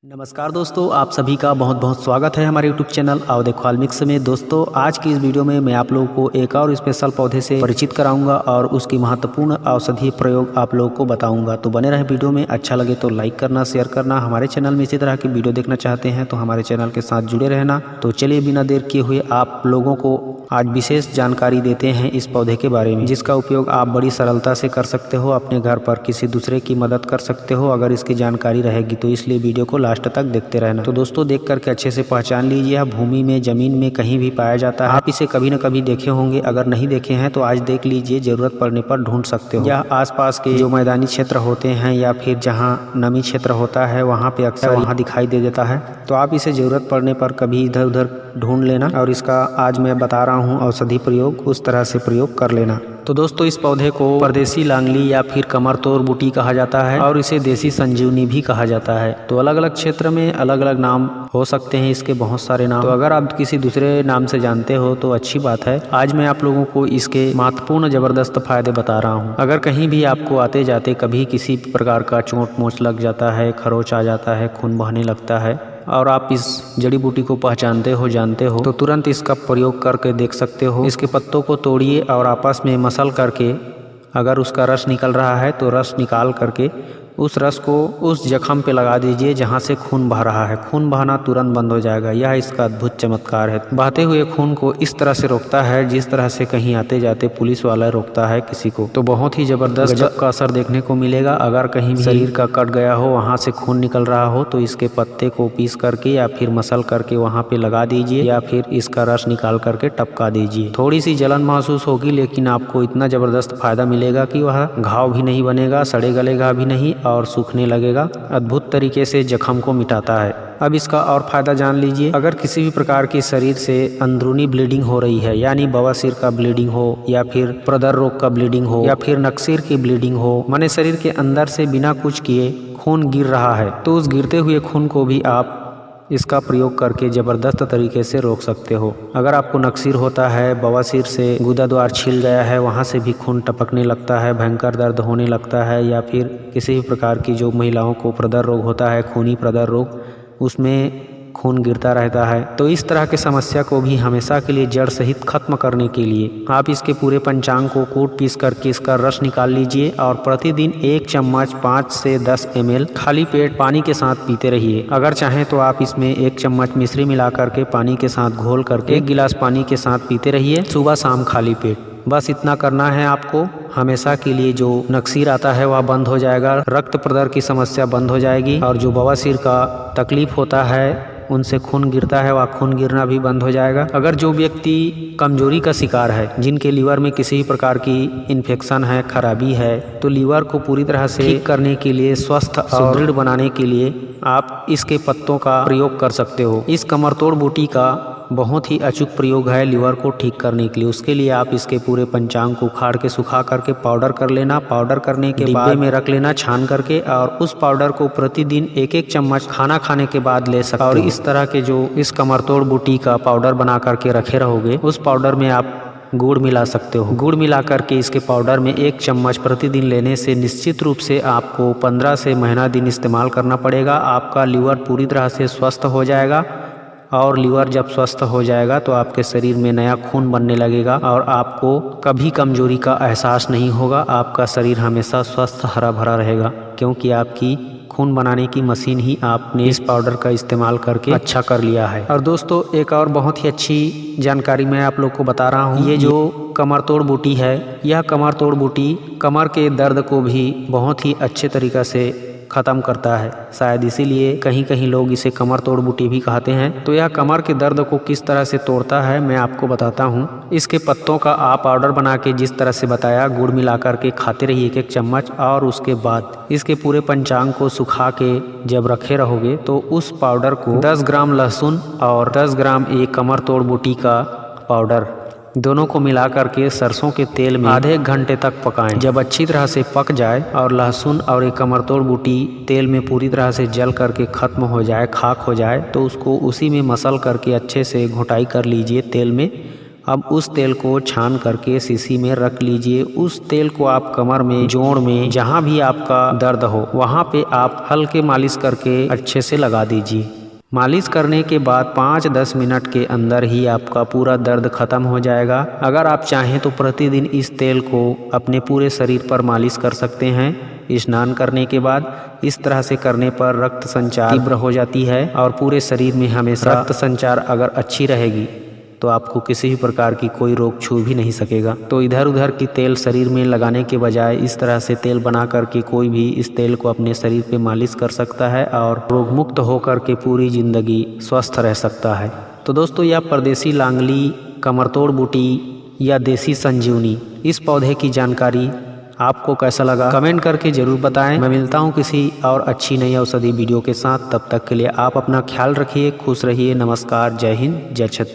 नमस्कार दोस्तों, आप सभी का बहुत बहुत स्वागत है हमारे YouTube चैनल आओ देखो हाल मिक्स में। दोस्तों, आज की इस वीडियो में मैं आप लोगों को एक और स्पेशल पौधे से परिचित कराऊंगा और उसकी महत्वपूर्ण औषधीय प्रयोग आप लोगों को बताऊंगा। तो बने रहे वीडियो में। अच्छा लगे तो लाइक करना, शेयर करना। हमारे चैनल में इसी तरह की वीडियो देखना चाहते हैं तो हमारे चैनल के साथ जुड़े रहना। तो चलिए बिना देर किए हुए आप लोगों को आज विशेष जानकारी देते हैं इस पौधे के बारे में, जिसका उपयोग आप बड़ी सरलता से कर सकते हो। अपने घर पर किसी दूसरे की मदद कर सकते हो अगर इसकी जानकारी रहेगी तो, इसलिए वीडियो को लास्ट तक देखते रहना। तो दोस्तों, देख करके अच्छे से पहचान लीजिए। यह भूमि में, जमीन में कहीं भी पाया जाता है। आप इसे कभी न कभी देखे होंगे। अगर नहीं देखे हैं तो आज देख लीजिए, जरूरत पड़ने पर ढूंढ सकते हो। यह आसपास के जो मैदानी क्षेत्र होते हैं या फिर जहाँ नमी क्षेत्र होता है वहाँ पे अक्सर वहाँ दिखाई दे देता है। तो आप इसे जरूरत पड़ने पर कभी इधर उधर ढूंढ लेना और इसका आज मैं बता रहा हूँ औषधि प्रयोग, उस तरह से प्रयोग कर लेना। तो दोस्तों, इस पौधे को परदेसी लांगली या फिर कमरतोड़ बूटी कहा जाता है और इसे देसी संजीवनी भी कहा जाता है। तो अलग अलग क्षेत्र में अलग अलग नाम हो सकते हैं इसके, बहुत सारे नाम। तो अगर आप किसी दूसरे नाम से जानते हो तो अच्छी बात है। आज मैं आप लोगों को इसके महत्वपूर्ण जबरदस्त फायदे बता रहा हूँ। अगर कहीं भी आपको आते जाते कभी किसी प्रकार का चोट मोच लग जाता है, खरोच आ जाता है, खून बहने लगता है और आप इस जड़ी बूटी को पहचानते हो, जानते हो, तो तुरंत इसका प्रयोग करके देख सकते हो। इसके पत्तों को तोड़िए और आपस में मसल करके अगर उसका रस निकल रहा है तो रस निकाल करके उस रस को उस जख्म पे लगा दीजिए जहाँ से खून बह रहा है। खून बहना तुरंत बंद हो जाएगा। यह इसका अद्भुत चमत्कार है। बहते हुए खून को इस तरह से रोकता है जिस तरह से कहीं आते जाते पुलिस वाला रोकता है किसी को। तो बहुत ही जबरदस्त गजब का असर देखने को मिलेगा। अगर कहीं भी शरीर का कट गया हो, वहाँ से खून निकल रहा हो, तो इसके पत्ते को पीस करके या फिर मसल करके वहाँ पे लगा दीजिए या फिर इसका रस निकाल करके टपका दीजिए। थोड़ी सी जलन महसूस होगी लेकिन आपको इतना जबरदस्त फायदा मिलेगा कि वह घाव भी नहीं बनेगा, सड़े गलेगा भी नहीं और सूखने लगेगा। अद्भुत तरीके से जख्म को मिटाता है। अब इसका और फायदा जान लीजिए। अगर किसी भी प्रकार की शरीर से अंदरूनी ब्लीडिंग हो रही है, यानी बवासीर का ब्लीडिंग हो या फिर प्रदर रोग का ब्लीडिंग हो या फिर नक्सीर की ब्लीडिंग हो, माने शरीर के अंदर से बिना कुछ किए खून गिर रहा है, तो उस गिरते हुए खून को भी आप इसका प्रयोग करके जबरदस्त तरीके से रोक सकते हो। अगर आपको नक्सीर होता है, बवासीर से गुदा द्वार छिल गया है, वहाँ से भी खून टपकने लगता है, भयंकर दर्द होने लगता है, या फिर किसी भी प्रकार की जो महिलाओं को प्रदर रोग होता है, खूनी प्रदर रोग, उसमें खून गिरता रहता है, तो इस तरह की समस्या को भी हमेशा के लिए जड़ सहित खत्म करने के लिए आप इसके पूरे पंचांग को कूट पीस करके इसका रस निकाल लीजिए और प्रतिदिन 1 चम्मच 5 से 10 ml खाली पेट पानी के साथ पीते रहिए। अगर चाहें तो आप इसमें 1 चम्मच मिश्री मिला करके पानी के साथ घोल करके 1 गिलास पानी के साथ पीते रहिए, सुबह शाम खाली पेट। बस इतना करना है आपको। हमेशा के लिए जो नक्सीर आता है वह बंद हो जाएगा, रक्त प्रदर की समस्या बंद हो जाएगी और जो बवासीर का तकलीफ होता है, उनसे खून गिरता है, वह खून गिरना भी बंद हो जाएगा। अगर जो व्यक्ति कमजोरी का शिकार है, जिनके लीवर में किसी भी प्रकार की इन्फेक्शन है, खराबी है, तो लीवर को पूरी तरह से ठीक करने के लिए, स्वस्थ और सुदृढ़ बनाने के लिए आप इसके पत्तों का प्रयोग कर सकते हो। इस कमरतोड़ बूटी का बहुत ही अचूक प्रयोग है लीवर को ठीक करने के लिए। उसके लिए आप इसके पूरे पंचांग को उखाड़ के सुखा करके पाउडर कर लेना। पाउडर करने के बाद डिब्बे में रख लेना छान करके, और उस पाउडर को प्रतिदिन 1-1 चम्मच खाना खाने के बाद ले सकते हो। और इस तरह के जो इस कमरतोड़ बूटी का पाउडर बना करके रखे रहोगे, उस पाउडर में आप गुड़ मिला सकते हो। गुड़ मिला करके इसके पाउडर में 1 चम्मच प्रतिदिन लेने से निश्चित रूप से आपको 15 से महीना दिन इस्तेमाल करना पड़ेगा। आपका लीवर पूरी तरह से स्वस्थ हो जाएगा और लीवर जब स्वस्थ हो जाएगा तो आपके शरीर में नया खून बनने लगेगा और आपको कभी कमजोरी का एहसास नहीं होगा। आपका शरीर हमेशा स्वस्थ हरा भरा रहेगा, क्योंकि आपकी खून बनाने की मशीन ही आपने इस पाउडर का इस्तेमाल करके अच्छा कर लिया है। और दोस्तों, एक और बहुत ही अच्छी जानकारी मैं आप लोग को बता रहा हूँ। ये जो कमरतोड़ बूटी है, यह कमरतोड़ बूटी कमर के दर्द को भी बहुत ही अच्छे तरीक़े से ख़त्म करता है। शायद इसीलिए कहीं कहीं लोग इसे कमरतोड़ बूटी भी कहते हैं। तो यह कमर के दर्द को किस तरह से तोड़ता है मैं आपको बताता हूँ। इसके पत्तों का आप पाउडर बना के जिस तरह से बताया, गुड़ मिला करके खाते रहिए 1-1 चम्मच, और उसके बाद इसके पूरे पंचांग को सुखा के जब रखे रहोगे तो उस पाउडर को 10 ग्राम लहसुन और 10 ग्राम ये कमरतोड़ बूटी का पाउडर, दोनों को मिला करके सरसों के तेल में आधे 1 घंटे तक पकाएं। जब अच्छी तरह से पक जाए और लहसुन और एक कमरतोड़ बूटी तेल में पूरी तरह से जल करके खत्म हो जाए, खाक हो जाए, तो उसको उसी में मसल करके अच्छे से घोटाई कर लीजिए तेल में, अब उस तेल को छान करके शीशी में रख लीजिए। उस तेल को आप कमर में, जोड़ में, जहाँ भी आपका दर्द हो वहाँ पे आप हल्के मालिश करके अच्छे से लगा दीजिए। मालिश करने के बाद 5-10 मिनट के अंदर ही आपका पूरा दर्द खत्म हो जाएगा। अगर आप चाहें तो प्रतिदिन इस तेल को अपने पूरे शरीर पर मालिश कर सकते हैं। स्नान करने के बाद इस तरह से करने पर रक्त संचार तीव्र हो जाती है और पूरे शरीर में हमेशा रक्त संचार अगर अच्छी रहेगी तो आपको किसी भी प्रकार की कोई रोग छू भी नहीं सकेगा। तो इधर उधर की तेल शरीर में लगाने के बजाय इस तरह से तेल बना करके कोई भी इस तेल को अपने शरीर पे मालिश कर सकता है और रोग मुक्त होकर के पूरी जिंदगी स्वस्थ रह सकता है। तो दोस्तों, यह परदेसी लांगली, कमरतोड़ बूटी या देसी संजीवनी, इस पौधे की जानकारी आपको कैसा लगा कमेंट करके जरूर बताएं। मैं मिलता हूं किसी और अच्छी नई औषधि वीडियो के साथ। तब तक के लिए आप अपना ख्याल रखिए, खुश रहिए। नमस्कार, जय हिंद, जय छत्तीसगढ़।